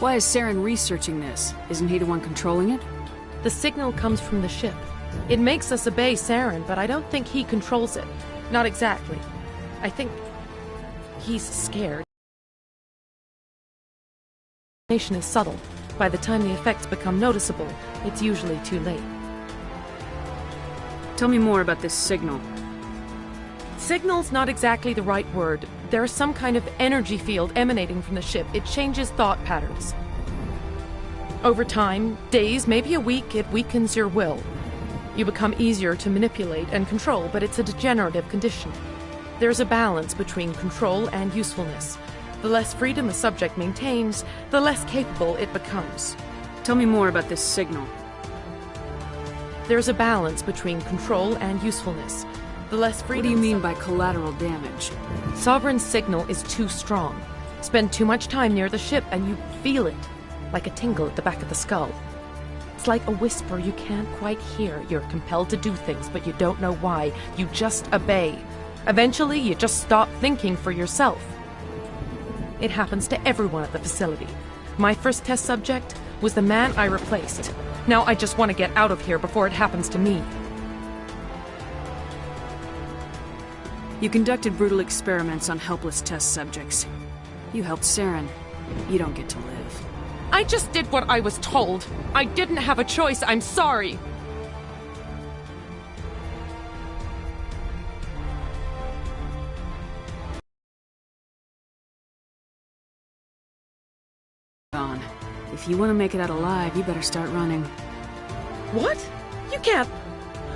Why is Saren researching this? Isn't he the one controlling it? The signal comes from the ship. It makes us obey Saren, but I don't think he controls it. Not exactly. I think he's scared. The information is subtle. By the time the effects become noticeable, it's usually too late. Tell me more about this signal. Signal's not exactly the right word. There's some kind of energy field emanating from the ship. It changes thought patterns. Over time, days, maybe a week, it weakens your will. You become easier to manipulate and control, but it's a degenerative condition. There's a balance between control and usefulness. The less freedom a subject maintains, the less capable it becomes. Tell me more about this signal. There's a balance between control and usefulness. The less freedom... What do you mean by collateral damage? Sovereign's signal is too strong. Spend too much time near the ship and you feel it, like a tingle at the back of the skull. It's like a whisper you can't quite hear. You're compelled to do things, but you don't know why. You just obey. Eventually, you just stop thinking for yourself. It happens to everyone at the facility. My first test subject was the man I replaced. Now I just want to get out of here before it happens to me. You conducted brutal experiments on helpless test subjects. You helped Saren. You don't get to live. I just did what I was told. I didn't have a choice. I'm sorry. On. If you want to make it out alive, you better start running. What? You can't.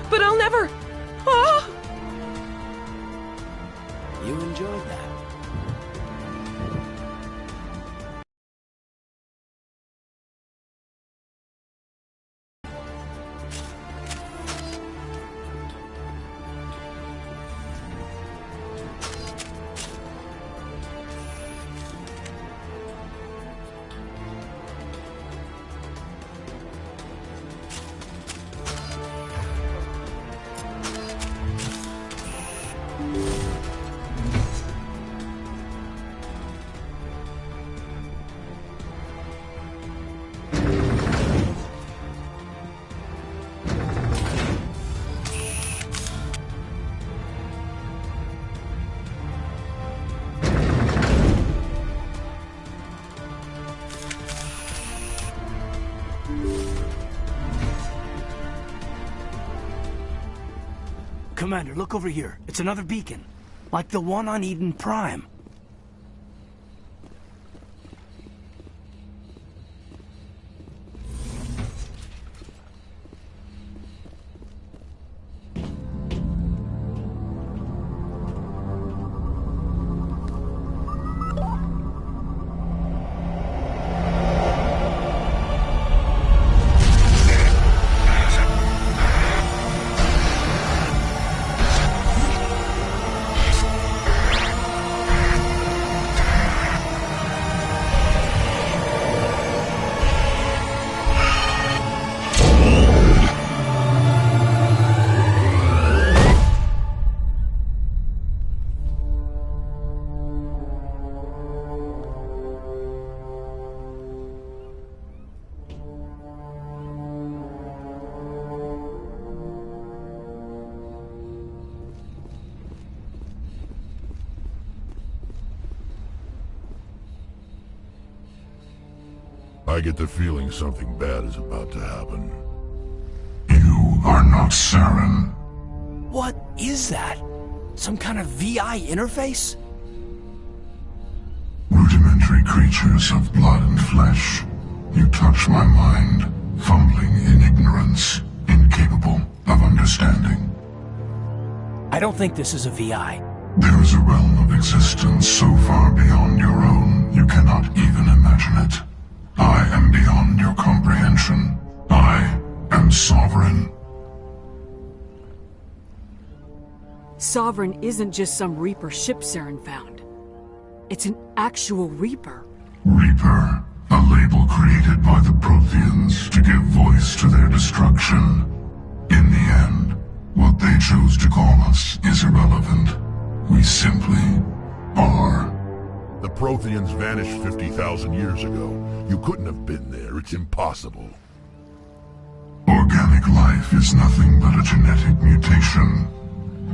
But I'll never. Ah! You enjoyed that. Commander, look over here. It's another beacon. Like the one on Eden Prime. I get the feeling something bad is about to happen. You are not Saren. What is that? Some kind of VI interface? Rudimentary creatures of blood and flesh. You touch my mind, fumbling in ignorance, incapable of understanding. I don't think this is a VI. There is a realm of existence so far beyond your own, you cannot even imagine it. I am beyond your comprehension. I am Sovereign. Sovereign isn't just some Reaper ship Saren found. It's an actual Reaper. Reaper, a label created by the Protheans to give voice to their destruction. In the end, what they chose to call us is irrelevant. We simply are. The Protheans vanished 50,000 years ago. You couldn't have been there. It's impossible. Organic life is nothing but a genetic mutation.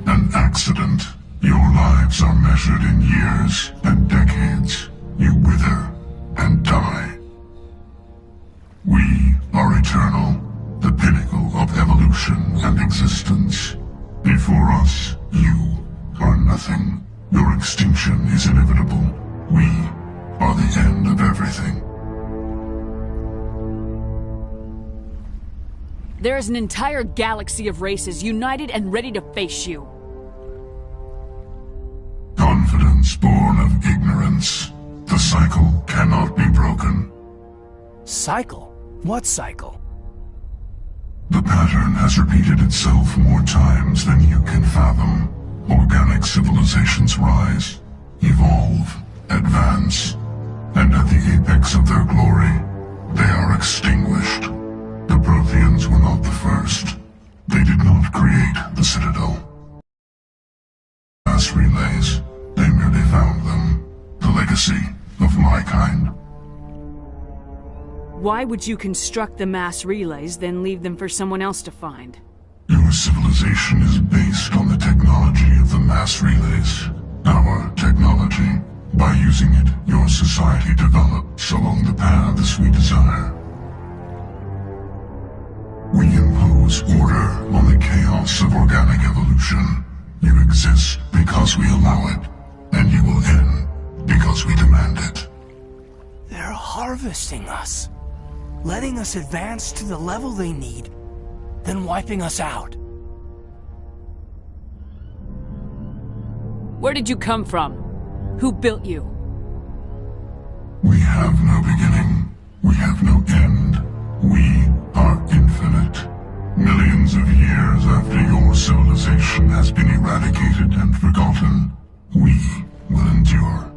An accident. Your lives are measured in years and decades. You wither and die. We are eternal, the pinnacle of evolution and existence. Before us, you are nothing. Your extinction is inevitable. We are the end of everything. There is an entire galaxy of races united and ready to face you. Confidence born of ignorance. The cycle cannot be broken. Cycle? What cycle? The pattern has repeated itself more times than you can fathom. Organic civilizations rise, evolve, advance, and at the apex of their glory, they are extinguished. The Protheans were not the first. They did not create the Citadel. Mass relays, they merely found them. The legacy of my kind. Why would you construct the mass relays, then leave them for someone else to find? Your civilization is based on the technology of the mass relays. Our technology. By using it, your society develops along the paths we desire. We impose order on the chaos of organic evolution. You exist because we allow it, and you will end because we demand it. They're harvesting us. Letting us advance to the level they need, then wiping us out. Where did you come from? Who built you? We have no beginning. We have no end. We are infinite. Millions of years after your civilization has been eradicated and forgotten, we will endure.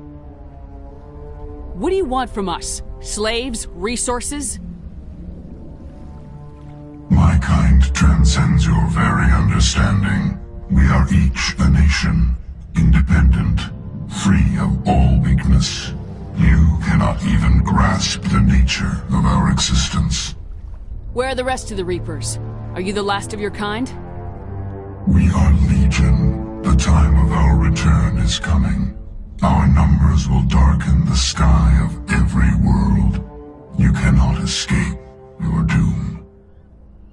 What do you want from us? Slaves? Resources? My kind transcends your very understanding. We are each a nation, independent, free of all weakness. You cannot even grasp the nature of our existence. Where are the rest of the Reapers? Are you the last of your kind? We are legion. The time of our return is coming. Our numbers will darken the sky of every world. You cannot escape your doom.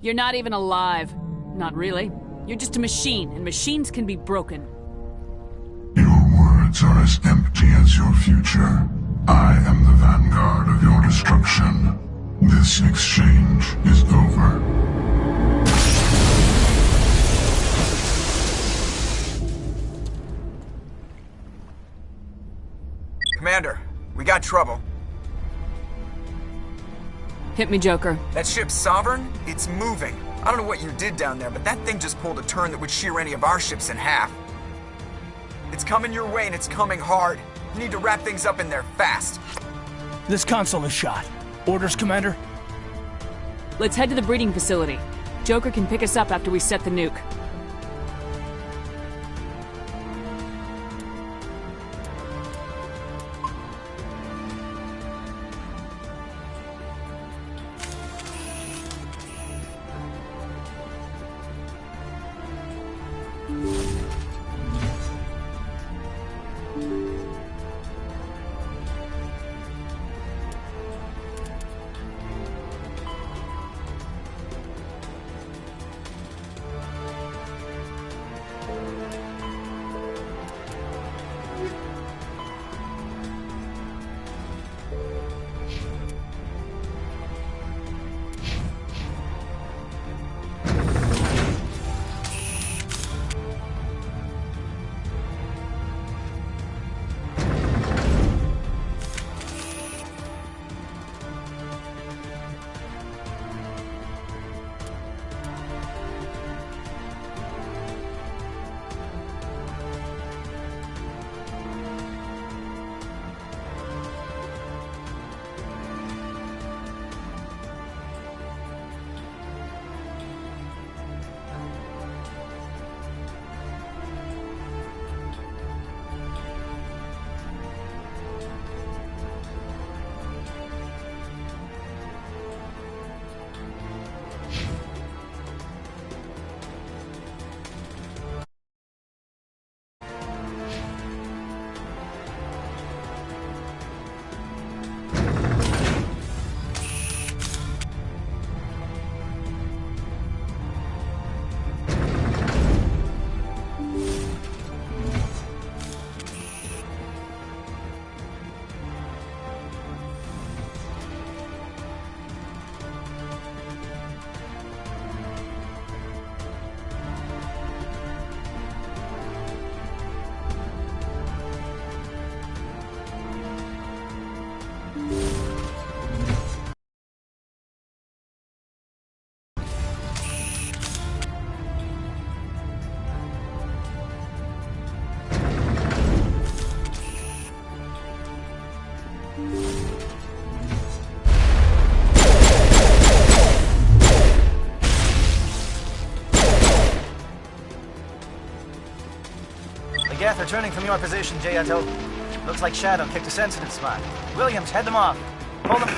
You're not even alive. Not really. You're just a machine, and machines can be broken. Your words are as empty as your future. I am the vanguard of your destruction. This exchange is over. Commander, we got trouble. Hit me, Joker. That ship's Sovereign? It's moving. I don't know what you did down there, but that thing just pulled a turn that would shear any of our ships in half. It's coming your way, and it's coming hard. You need to wrap things up in there fast. This console is shot. Orders, Commander? Let's head to the breeding facility. Joker can pick us up after we set the nuke. Geth returning from your position, Jayato. Looks like Shadow picked a sensitive spot. Williams, head them off. Pull them...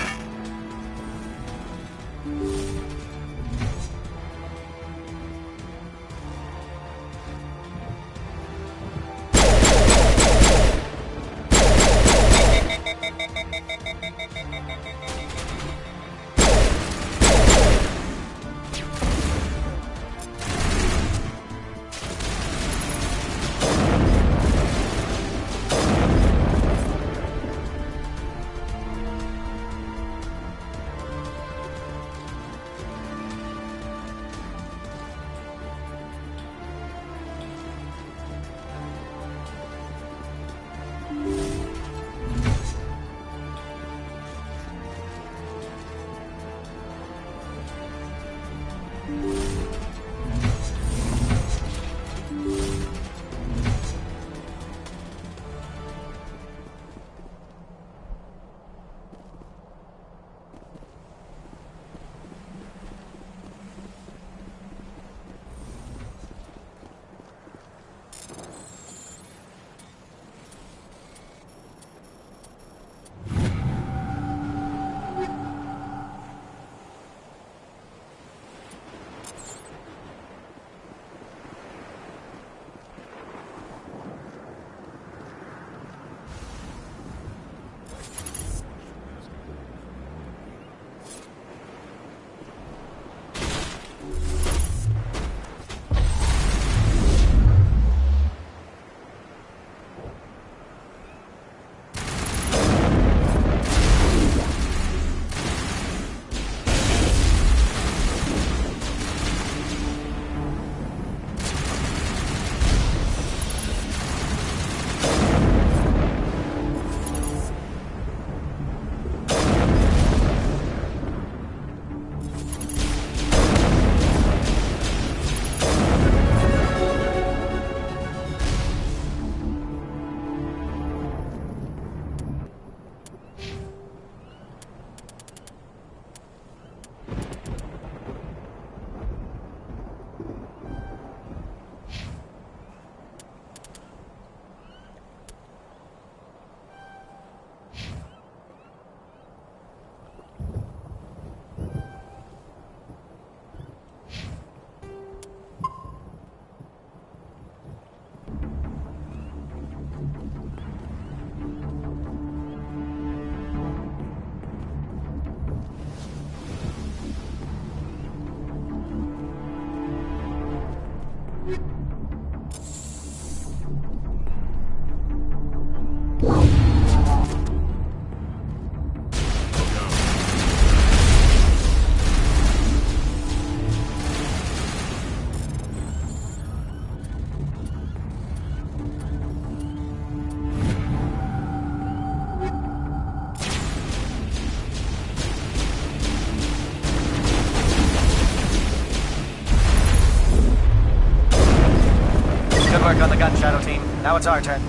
Good work on the gun, Shadow Team. Now it's our turn.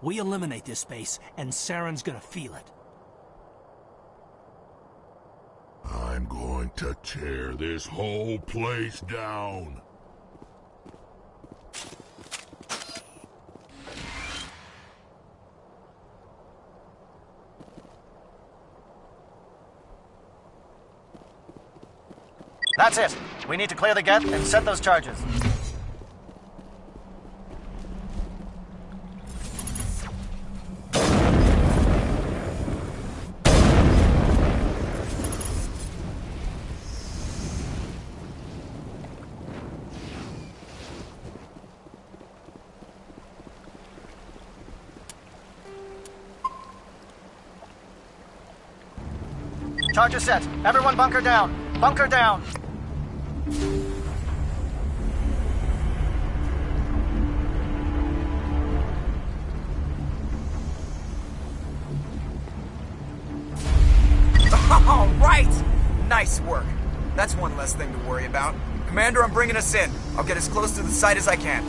We eliminate this base, and Saren's gonna feel it. I'm going to tear this whole place down. That's it. We need to clear the gate and set those charges. Charger set. Everyone bunker down. Bunker down. Nice work. That's one less thing to worry about. Commander, I'm bringing us in. I'll get as close to the site as I can.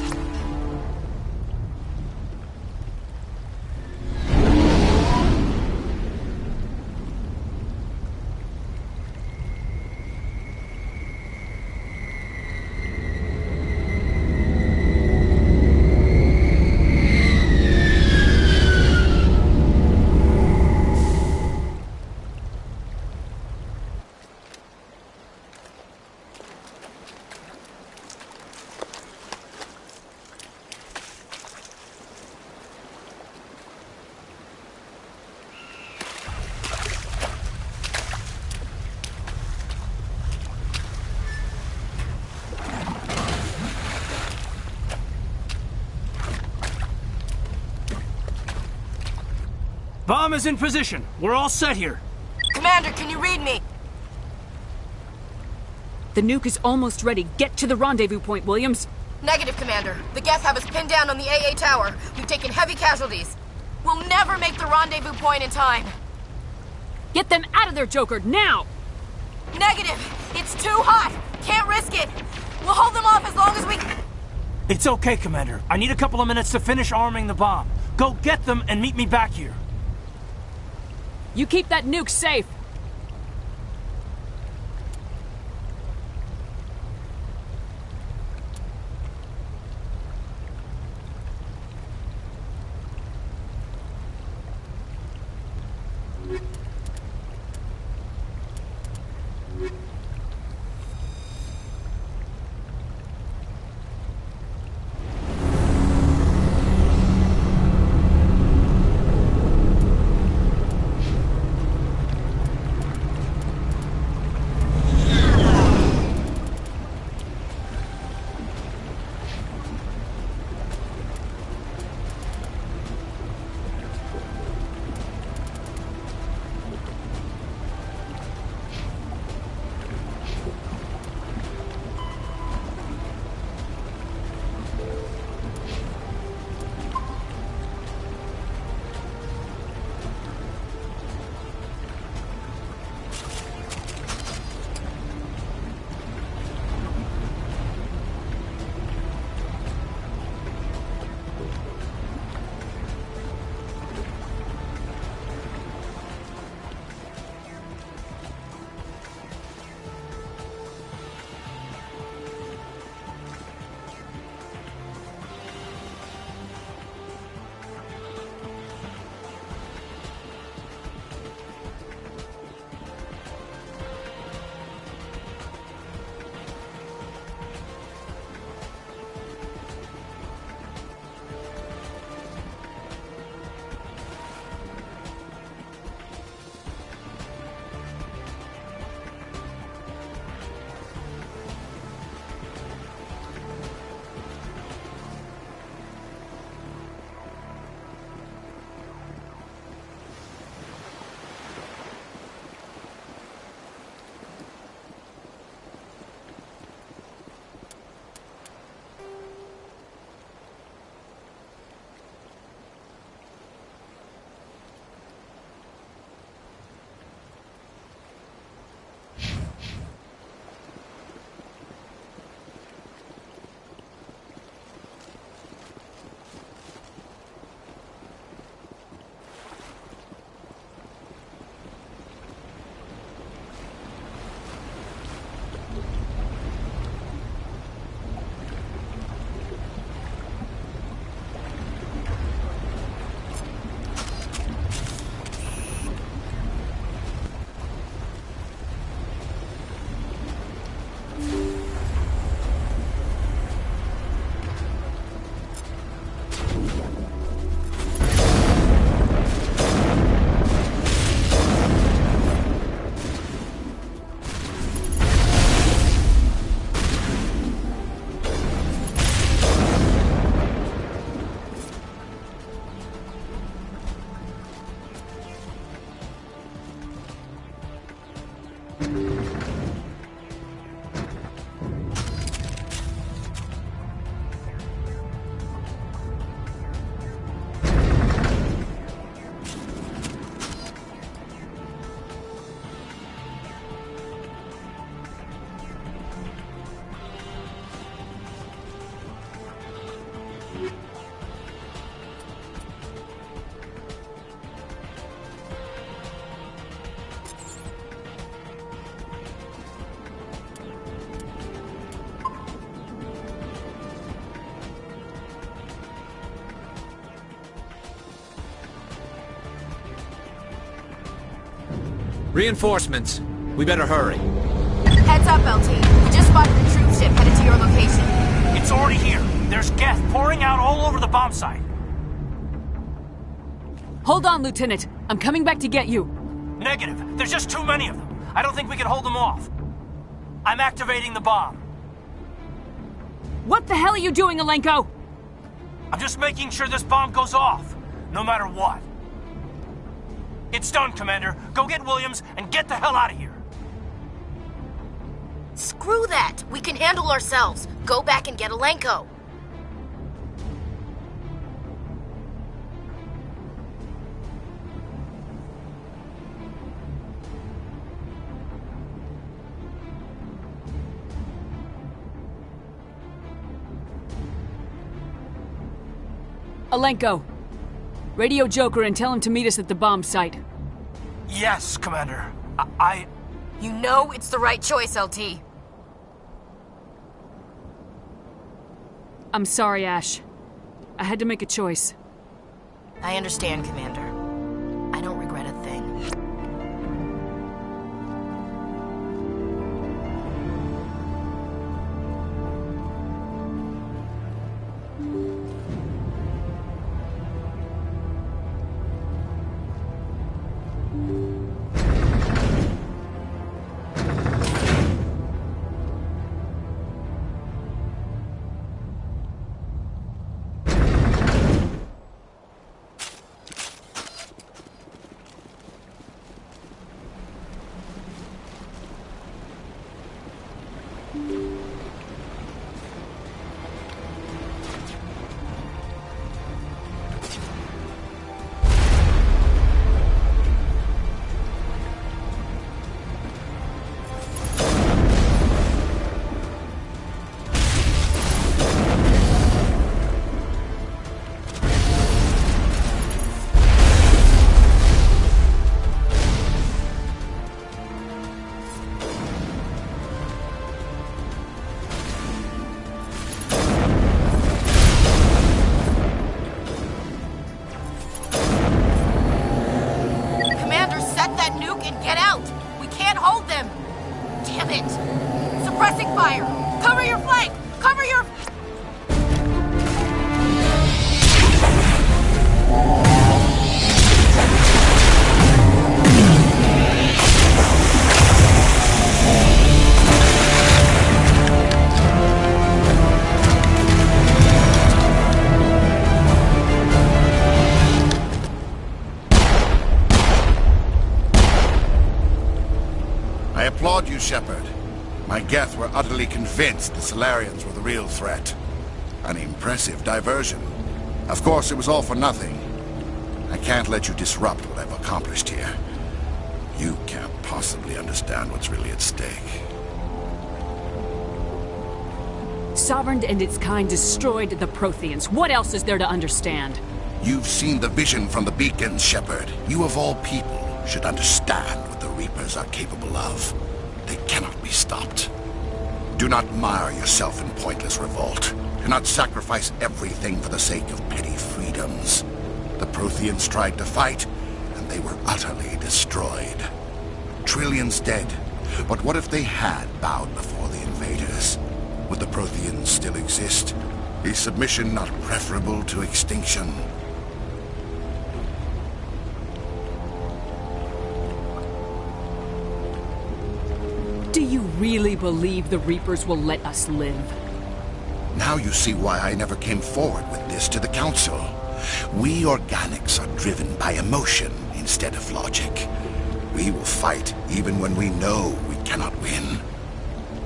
Bomb is in position. We're all set here. Commander, can you read me? The nuke is almost ready. Get to the rendezvous point, Williams. Negative, Commander. The Geth have us pinned down on the AA tower. We've taken heavy casualties. We'll never make the rendezvous point in time. Get them out of there, Joker, now! Negative! It's too hot! Can't risk it! We'll hold them off as long as we... It's okay, Commander. I need a couple of minutes to finish arming the bomb. Go get them and meet me back here. You keep that nuke safe. Reinforcements. We better hurry. Heads up, LT. We just spotted a troop ship headed to your location. It's already here. There's gas pouring out all over the bomb site. Hold on, Lieutenant. I'm coming back to get you. Negative. There's just too many of them. I don't think we can hold them off. I'm activating the bomb. What the hell are you doing, Alenko? I'm just making sure this bomb goes off, no matter what. It's done, Commander. Go get Williams and get the hell out of here. Screw that. We can handle ourselves. Go back and get Alenko. Alenko, radio Joker and tell him to meet us at the bomb site. Yes, Commander. You know it's the right choice, LT. I'm sorry, Ash. I had to make a choice. I understand, Commander. I don't regret a thing. Shepard. My Geth were utterly convinced the Solarians were the real threat. An impressive diversion. Of course, it was all for nothing. I can't let you disrupt what I've accomplished here. You can't possibly understand what's really at stake. Sovereign and its kind destroyed the Protheans. What else is there to understand? You've seen the vision from the beacons, Shepard. You of all people should understand what the Reapers are capable of. They cannot be stopped. Do not mire yourself in pointless revolt. Do not sacrifice everything for the sake of petty freedoms. The Protheans tried to fight, and they were utterly destroyed. Trillions dead. But what if they had bowed before the invaders? Would the Protheans still exist? Is submission not preferable to extinction? Do you really believe the Reapers will let us live? Now you see why I never came forward with this to the Council. We organics are driven by emotion instead of logic. We will fight even when we know we cannot win.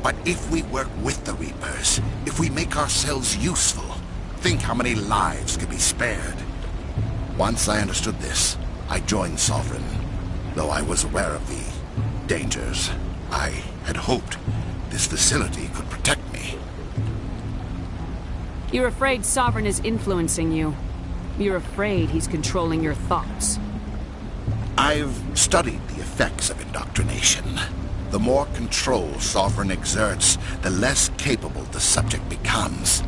But if we work with the Reapers, if we make ourselves useful, think how many lives could be spared. Once I understood this, I joined Sovereign, though I was aware of the dangers. I had hoped this facility could protect me. You're afraid Sovereign is influencing you. You're afraid he's controlling your thoughts. I've studied the effects of indoctrination. The more control Sovereign exerts, the less capable the subject becomes.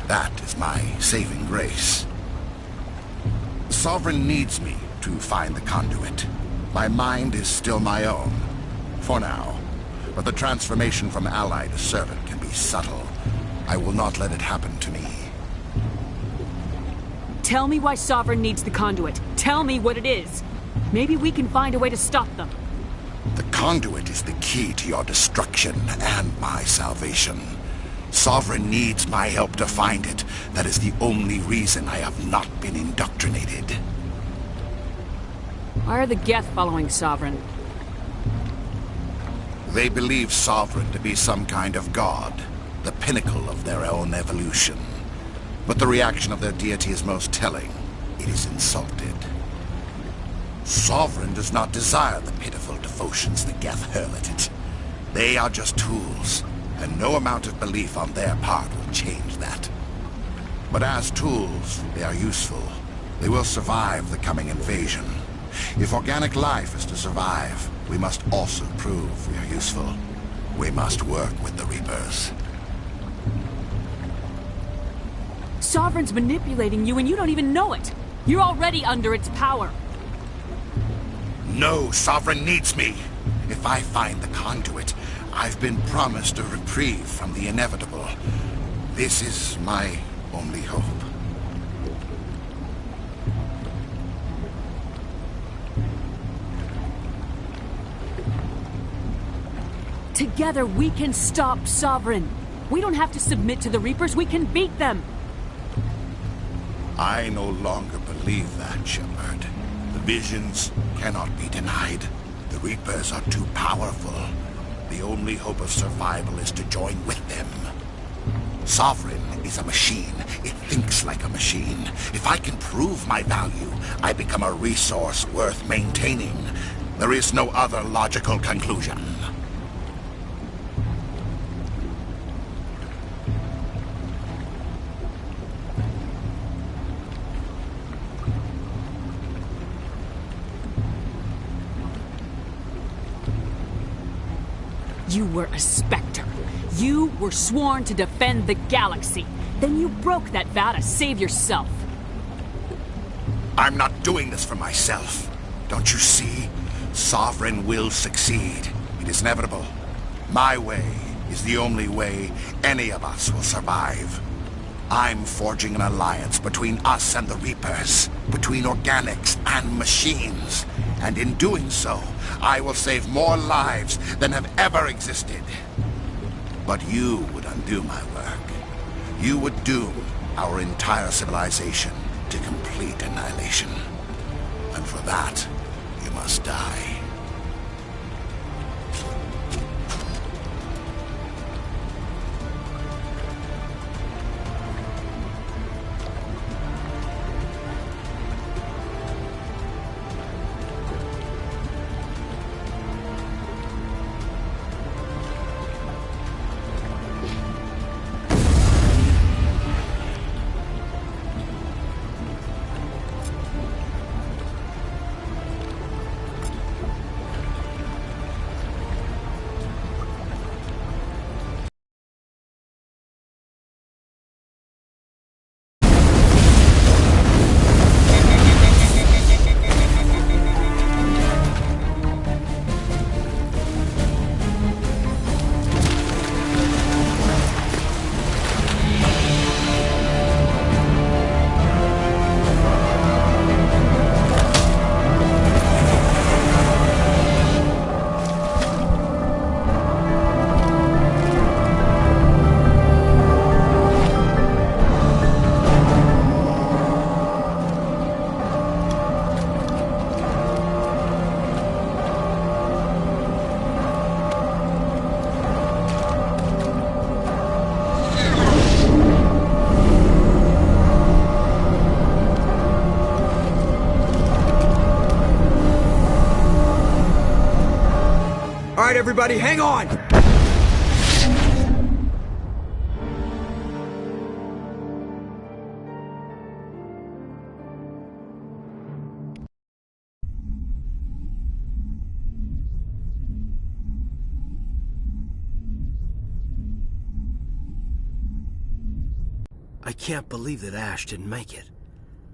That is my saving grace. Sovereign needs me to find the conduit. My mind is still my own. For now. But the transformation from ally to servant can be subtle. I will not let it happen to me. Tell me why Sovereign needs the conduit. Tell me what it is. Maybe we can find a way to stop them. The conduit is the key to your destruction and my salvation. Sovereign needs my help to find it. That is the only reason I have not been indoctrinated. Why are the Geth following Sovereign? They believe Sovereign to be some kind of god, the pinnacle of their own evolution. But the reaction of their deity is most telling. It is insulted. Sovereign does not desire the pitiful devotions the Geth hurl at it. They are just tools, and no amount of belief on their part will change that. But as tools, they are useful. They will survive the coming invasion. If organic life is to survive, we must also prove we are useful. We must work with the Reapers. Sovereign's manipulating you and you don't even know it. You're already under its power. No, Sovereign needs me. If I find the conduit, I've been promised a reprieve from the inevitable. This is my only hope. Together we can stop Sovereign. We don't have to submit to the Reapers, we can beat them. I no longer believe that, Shepard. The visions cannot be denied. The Reapers are too powerful. The only hope of survival is to join with them. Sovereign is a machine. It thinks like a machine. If I can prove my value, I become a resource worth maintaining. There is no other logical conclusion. You were a Spectre. You were sworn to defend the galaxy. Then you broke that vow to save yourself. I'm not doing this for myself. Don't you see? Sovereign will succeed. It is inevitable. My way is the only way any of us will survive. I'm forging an alliance between us and the Reapers, between organics and machines. And in doing so, I will save more lives than have ever existed. But you would undo my work. You would doom our entire civilization to complete annihilation. And for that, you must die. Alright, everybody, hang on! I can't believe that Ash didn't make it.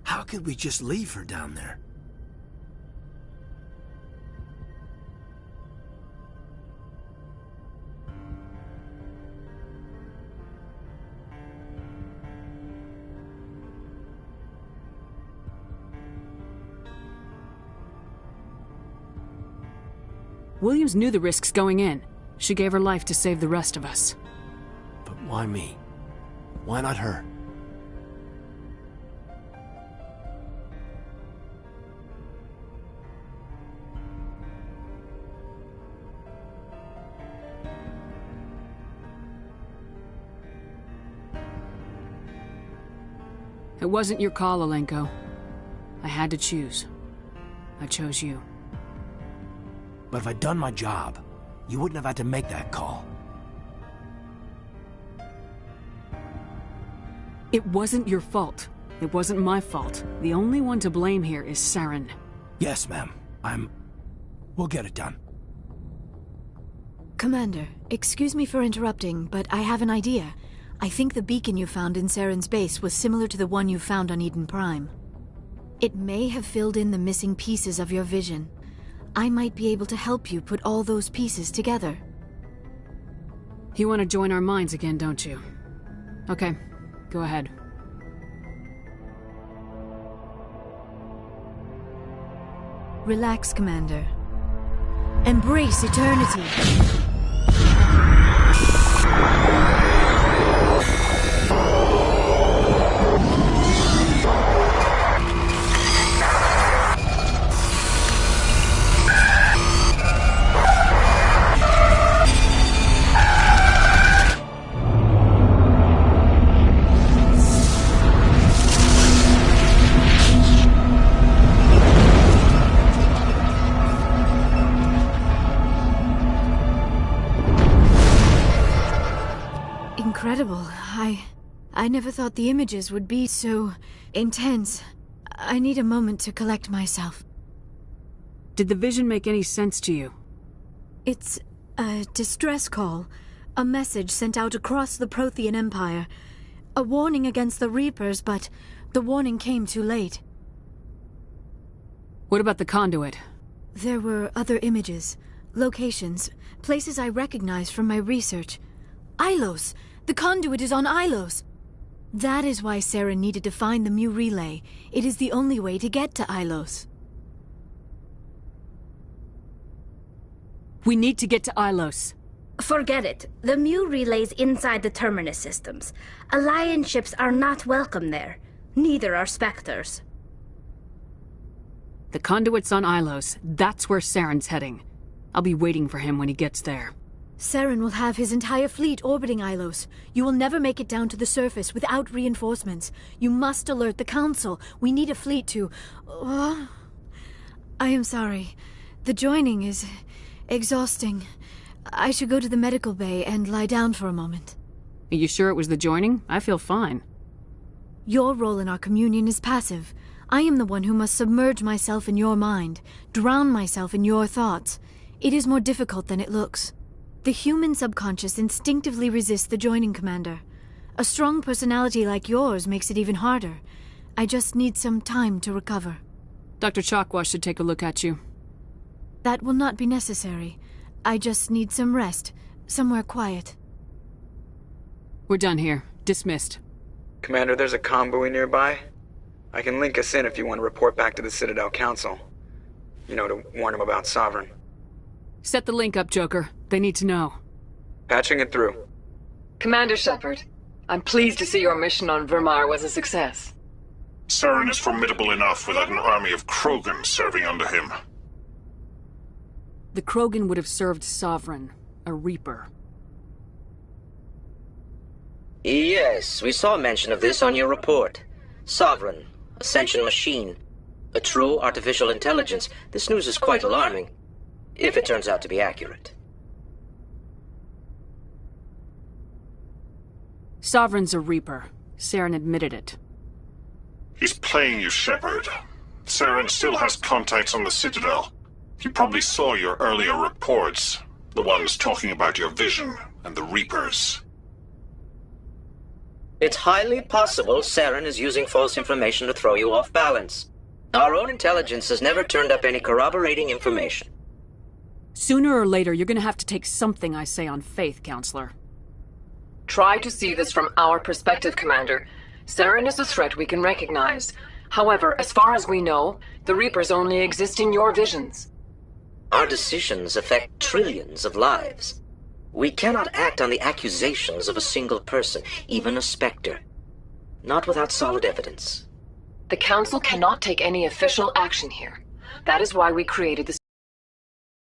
How could we just leave her down there? Williams knew the risks going in. She gave her life to save the rest of us. But why me? Why not her? It wasn't your call, Alenko. I had to choose. I chose you. But if I'd done my job, you wouldn't have had to make that call. It wasn't your fault. It wasn't my fault. The only one to blame here is Saren. Yes, ma'am. We'll get it done. Commander, excuse me for interrupting, but I have an idea. I think the beacon you found in Saren's base was similar to the one you found on Eden Prime. It may have filled in the missing pieces of your vision. I might be able to help you put all those pieces together. You want to join our minds again, don't you? Okay, go ahead. Relax, Commander. Embrace eternity. Incredible. I never thought the images would be so intense. I need a moment to collect myself. Did the vision make any sense to you? It's a distress call. A message sent out across the Prothean Empire. A warning against the Reapers, but the warning came too late. What about the conduit? There were other images, locations, places I recognized from my research. Ilos! The conduit is on Ilos! That is why Saren needed to find the Mu relay. It is the only way to get to Ilos. We need to get to Ilos. Forget it. The Mu relay's inside the Terminus systems. Alliance ships are not welcome there. Neither are Spectres. The conduit's on Ilos. That's where Saren's heading. I'll be waiting for him when he gets there. Saren will have his entire fleet orbiting Ilos. You will never make it down to the surface without reinforcements. You must alert the Council. We need a fleet to... I am sorry. The joining is exhausting. I should go to the medical bay and lie down for a moment. Are you sure it was the joining? I feel fine. Your role in our communion is passive. I am the one who must submerge myself in your mind, drown myself in your thoughts. It is more difficult than it looks. The human subconscious instinctively resists the joining, Commander. A strong personality like yours makes it even harder. I just need some time to recover. Dr. Chakwa should take a look at you. That will not be necessary. I just need some rest, somewhere quiet. We're done here. Dismissed. Commander, there's a convoy nearby. I can link us in if you want to report back to the Citadel Council. You know, to warn them about Sovereign. Set the link up, Joker. They need to know. Patching it through. Commander Shepard, I'm pleased to see your mission on Vermar was a success. Saren is formidable enough without an army of Krogan serving under him. The Krogan would have served Sovereign, a Reaper. Yes, we saw mention of this on your report. Sovereign, Ascension machine, a true artificial intelligence. This news is quite alarming, if it turns out to be accurate. Sovereign's a Reaper. Saren admitted it. He's playing you, Shepard. Saren still has contacts on the Citadel. He probably saw your earlier reports, the ones talking about your vision and the Reapers. It's highly possible Saren is using false information to throw you off balance. Our own intelligence has never turned up any corroborating information. Sooner or later, you're gonna have to take something I say on faith, Counselor. Try to see this from our perspective, Commander. Saren is a threat we can recognize. However, as far as we know, the Reapers only exist in your visions. Our decisions affect trillions of lives. We cannot act on the accusations of a single person, even a Spectre. Not without solid evidence. The Council cannot take any official action here. That is why we created this.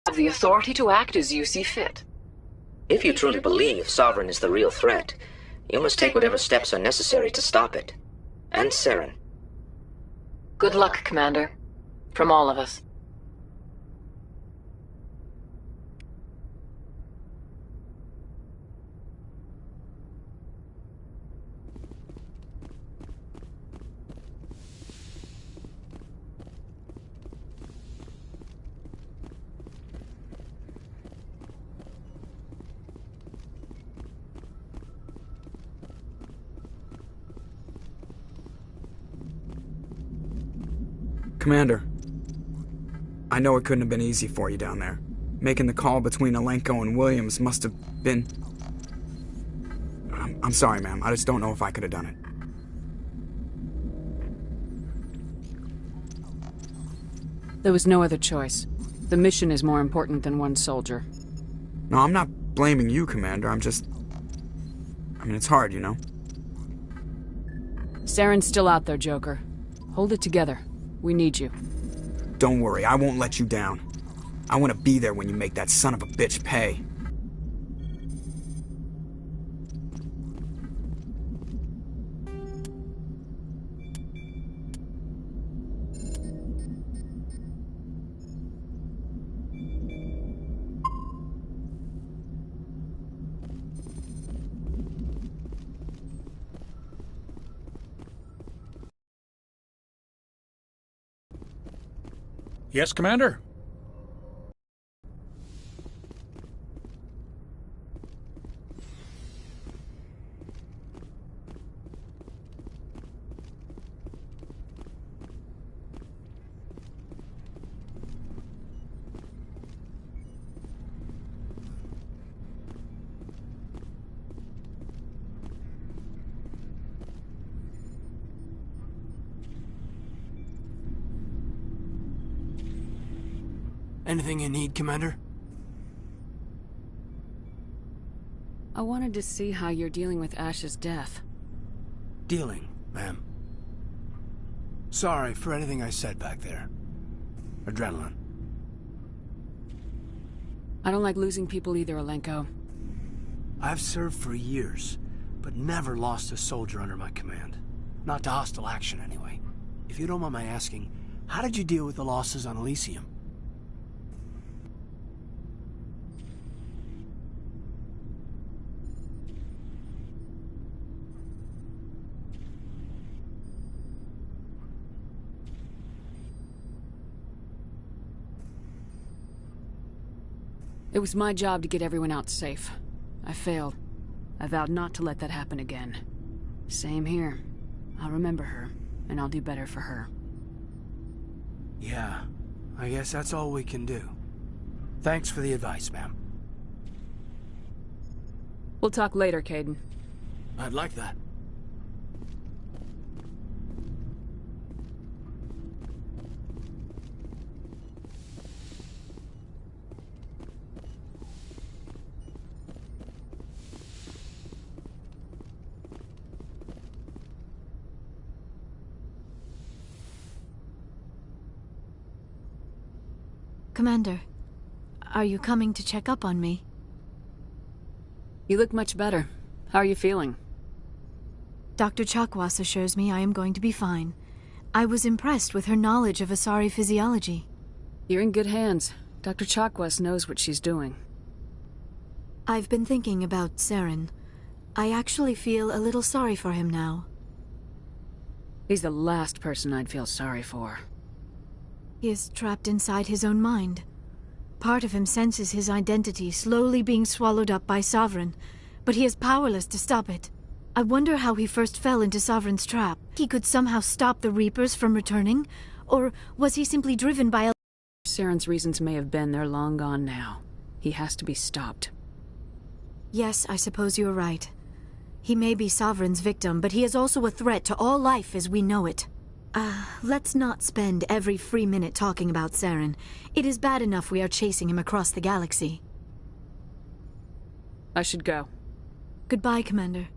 Have the authority to act as you see fit. If you truly believe Sovereign is the real threat, you must take whatever steps are necessary to stop it. And Saren. Good luck, Commander. From all of us. Commander, I know it couldn't have been easy for you down there. Making the call between Alenko and Williams must have been... I'm sorry, ma'am. I just don't know if I could have done it. There was no other choice. The mission is more important than one soldier. No, I'm not blaming you, Commander. I mean, it's hard, you know? Saren's still out there, Joker. Hold it together. We need you. Don't worry, I won't let you down. I want to be there when you make that son of a bitch pay. Yes, Commander? Anything you need, Commander? I wanted to see how you're dealing with Ash's death. Dealing, ma'am. Sorry for anything I said back there. Adrenaline. I don't like losing people either, Alenko. I've served for years, but never lost a soldier under my command. Not to hostile action, anyway. If you don't mind my asking, how did you deal with the losses on Elysium? It was my job to get everyone out safe. I failed. I vowed not to let that happen again. Same here. I'll remember her, and I'll do better for her. Yeah, I guess that's all we can do. Thanks for the advice, ma'am. We'll talk later, Caden. I'd like that. Commander, are you coming to check up on me? You look much better. How are you feeling? Dr. Chakwas assures me I am going to be fine. I was impressed with her knowledge of Asari physiology. You're in good hands. Dr. Chakwas knows what she's doing. I've been thinking about Saren. I actually feel a little sorry for him now. He's the last person I'd feel sorry for. He is trapped inside his own mind. Part of him senses his identity slowly being swallowed up by Sovereign, but he is powerless to stop it. I wonder how he first fell into Sovereign's trap. He could somehow stop the Reapers from returning? Or was he simply driven by a... Saren's reasons may have been, they're long gone now. He has to be stopped. Yes, I suppose you're right. He may be Sovereign's victim, but he is also a threat to all life as we know it. Let's not spend every free minute talking about Saren. It is bad enough we are chasing him across the galaxy. I should go. Goodbye, Commander.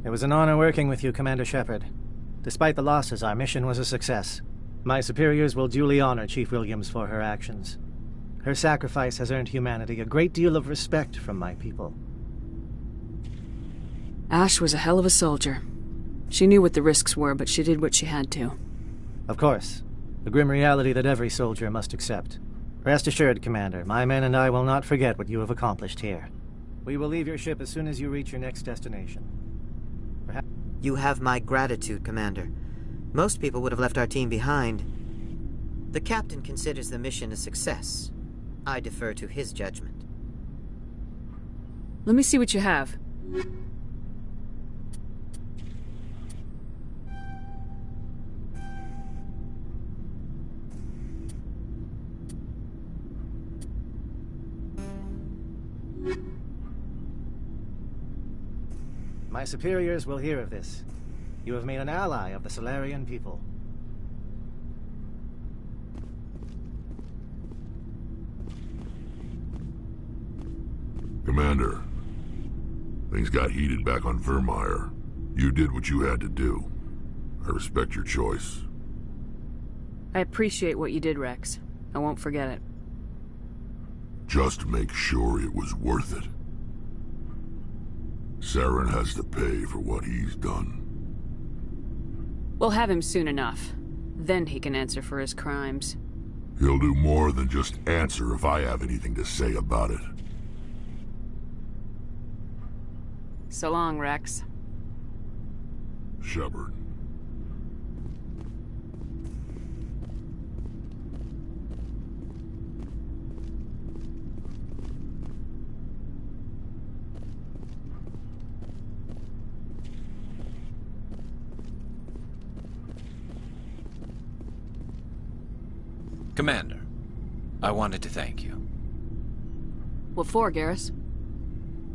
It was an honor working with you, Commander Shepard. Despite the losses, our mission was a success. My superiors will duly honor Chief Williams for her actions. Her sacrifice has earned humanity a great deal of respect from my people. Ash was a hell of a soldier. She knew what the risks were, but she did what she had to. Of course. The grim reality that every soldier must accept. Rest assured, Commander, my men and I will not forget what you have accomplished here. We will leave your ship as soon as you reach your next destination. You have my gratitude, Commander. Most people would have left our team behind. The captain considers the mission a success. I defer to his judgment. Let me see what you have. My superiors will hear of this. You have made an ally of the Solarian people. Commander, things got heated back on Vermeer. You did what you had to do. I respect your choice. I appreciate what you did, Rex. I won't forget it. Just make sure it was worth it. Saren has to pay for what he's done. We'll have him soon enough. Then he can answer for his crimes. He'll do more than just answer if I have anything to say about it. So long, Rex. Shepard. Commander, I wanted to thank you. What for, Garrus?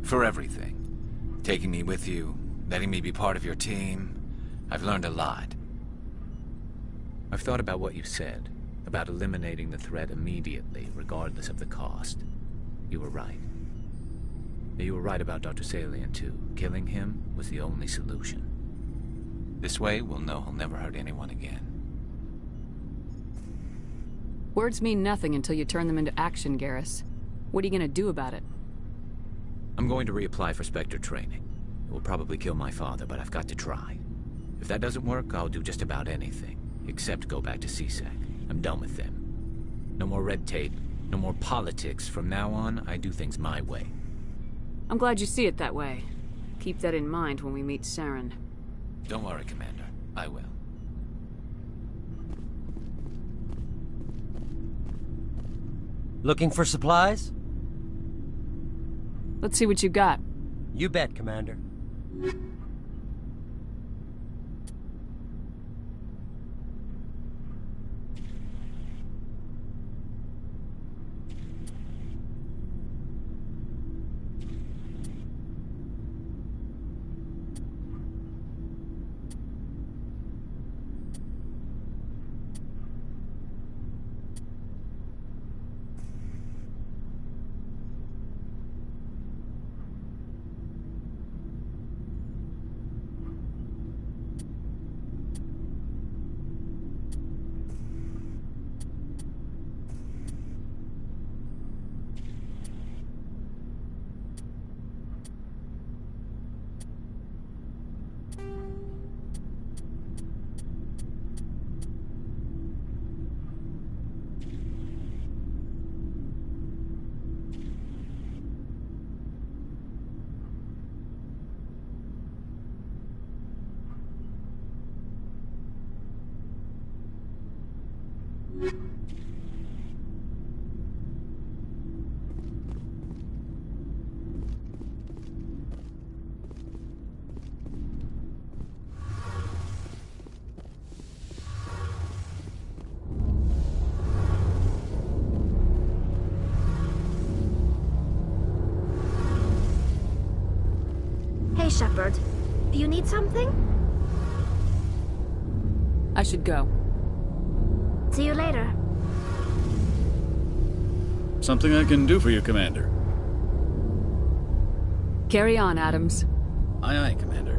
For everything. Taking me with you, letting me be part of your team. I've learned a lot. I've thought about what you said, about eliminating the threat immediately, regardless of the cost. You were right. You were right about Dr. Salian, too. Killing him was the only solution. This way, we'll know he'll never hurt anyone again. Words mean nothing until you turn them into action, Garrus. What are you gonna do about it? I'm going to reapply for Spectre training. It will probably kill my father, but I've got to try. If that doesn't work, I'll do just about anything, except go back to CSEC. I'm done with them. No more red tape, no more politics. From now on, I do things my way. I'm glad you see it that way. Keep that in mind when we meet Saren. Don't worry, Commander. I will. Looking for supplies? Let's see what you got. You bet, Commander. Shepard. You need something? I should go. See you later. Something I can do for you, Commander. Carry on, Adams. Aye, aye, Commander.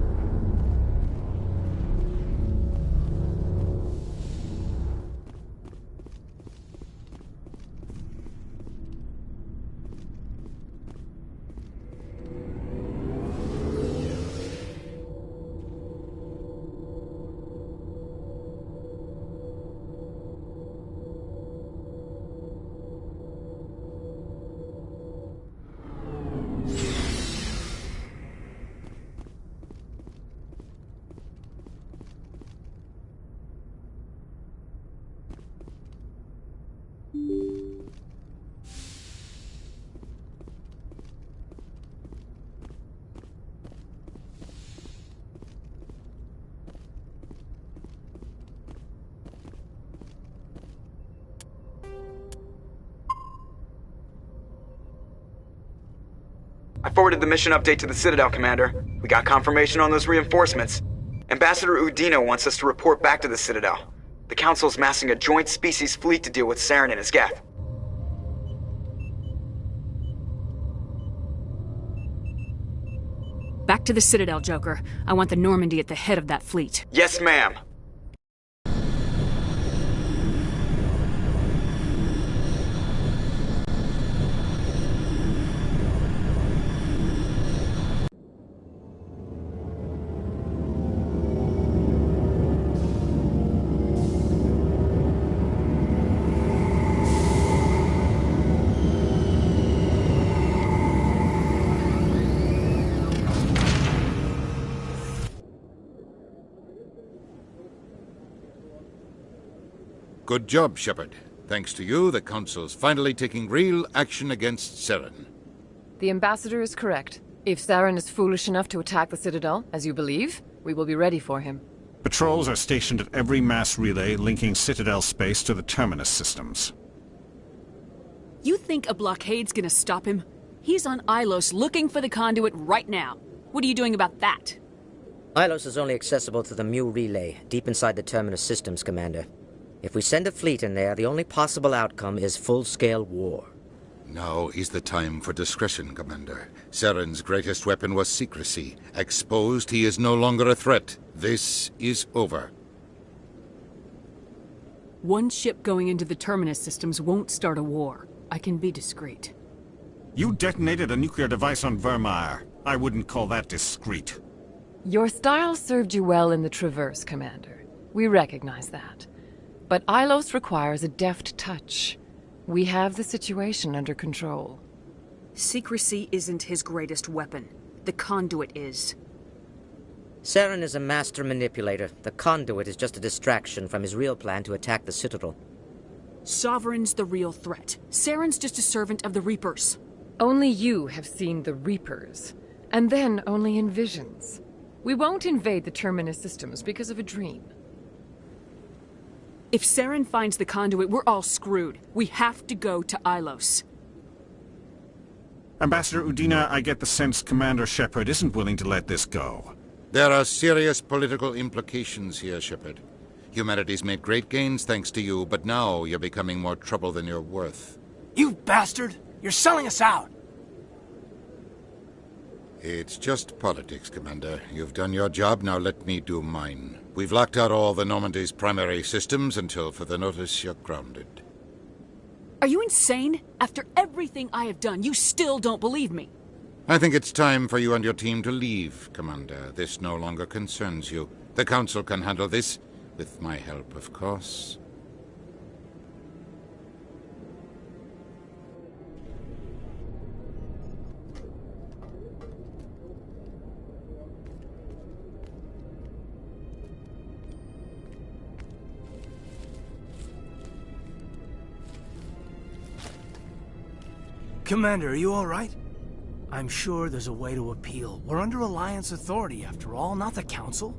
I forwarded the mission update to the Citadel, Commander. We got confirmation on those reinforcements. Ambassador Udina wants us to report back to the Citadel. The Council's massing a joint species fleet to deal with Saren and his geth. Back to the Citadel, Joker. I want the Normandy at the head of that fleet. Yes, ma'am. Good job, Shepard. Thanks to you, the Council's finally taking real action against Saren. The Ambassador is correct. If Saren is foolish enough to attack the Citadel, as you believe, we will be ready for him. Patrols are stationed at every mass relay linking Citadel space to the Terminus systems. You think a blockade's gonna stop him? He's on Ilos looking for the conduit right now. What are you doing about that? Ilos is only accessible to the Mu relay, deep inside the Terminus systems, Commander. If we send a fleet in there, the only possible outcome is full-scale war. Now is the time for discretion, Commander. Saren's greatest weapon was secrecy. Exposed, he is no longer a threat. This is over. One ship going into the Terminus systems won't start a war. I can be discreet. You detonated a nuclear device on Vermeer. I wouldn't call that discreet. Your style served you well in the Traverse, Commander. We recognize that. But Ilos requires a deft touch. We have the situation under control. Secrecy isn't his greatest weapon. The conduit is. Saren is a master manipulator. The conduit is just a distraction from his real plan to attack the Citadel. Sovereign's the real threat. Saren's just a servant of the Reapers. Only you have seen the Reapers. And then only in visions. We won't invade the Terminus systems because of a dream. If Saren finds the conduit, we're all screwed. We have to go to Ilos. Ambassador Udina, I get the sense Commander Shepard isn't willing to let this go. There are serious political implications here, Shepard. Humanity's made great gains thanks to you, but now you're becoming more trouble than you're worth. You bastard! You're selling us out! It's just politics, Commander. You've done your job, now let me do mine. We've locked out all the Normandy's primary systems until further notice you're grounded. Are you insane? After everything I have done, you still don't believe me. I think it's time for you and your team to leave, Commander. This no longer concerns you. The Council can handle this, with my help, of course. Commander, are you all right? I'm sure there's a way to appeal. We're under Alliance authority, after all, not the Council.